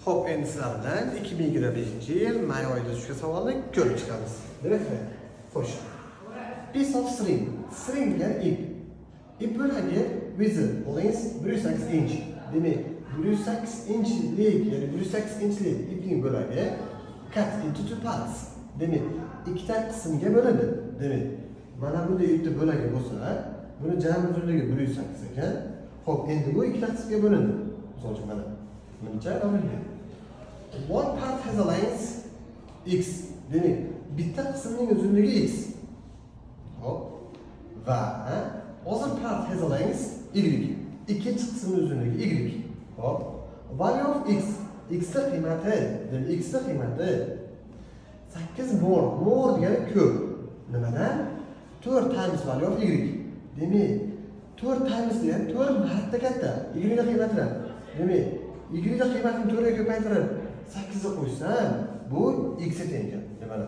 Hop, endi sizlar bilan 2025-yil may oyida tushgan savolni ko'rib chiqamiz. Demakmi? Xo'sh. Piece of string. String degan ip. Ip bo'lagi with length 108 inch. Demak, 108 inchlik, ya'ni 108 inchlik ipning bo'lagi cut into two parts. Demak, ikkita qismga bo'linadi. Demak, mana bunday ipning bo'lagi bo'lsa, buni jami uzunligi 108 ekan. Xo'p, endi bu ikkita qismga bo'linadi. Misol uchun mana buncha bo'ladi. One part has a length x. Demak, bitta qismning uzunligi x. Hop. Va other part has a length y. Ikkinchi qismning uzunligi y. Hop. Value of x. X ning qiymati, demak x ning qiymati 8 more. More degani ko'p. Nimadan? 4 times value of y. Demak, 4 times degan 4 marta katta. Y ning qiymati. Demak, y ning qiymatini 4 ga ko'paytirib 8 ga qo'ysam, bu x ga teng ekan. Demak,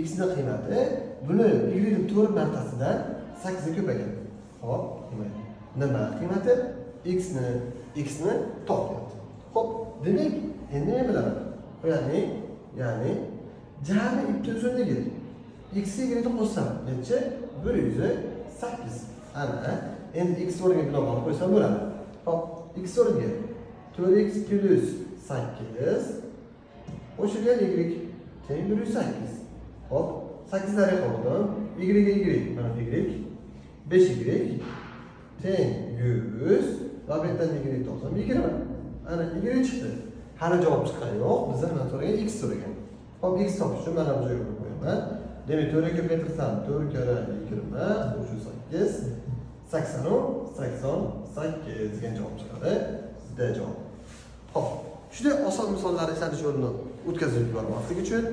x ning qiymati buni y ning 4 martasidan 8 ga ko'paygan. Hop, nima qiymati? X ni topyapti. Hop, demak, endi nima bilaman? Ya'ni jami ipning uzunligi x ga y ni qo'shsam, necha? 108. Ana, endi x o'rniga buni olib qo'ysam bo'ladi. Hop, x o'rniga 4x plus 8 qo'shilgan y teng 108. Hop, 8 dan yo'qoldim. Y mana y 5y teng 100. Va bu yerdan y topsam 20. Ana y chiqdi. Hali javob chiqqani yo'q. Bizlar mana so'ragan x so'ragan. Hop, x topish uchun mana bu joyga qo'yaman. Demak, 4 ga ko'paytirsam 4 kara 20 8 88 degan javob chiqadi. Sizda javob. Hop, shunday oson misollarni ishlatish yo'lini o'tkazib yubormaslik uchun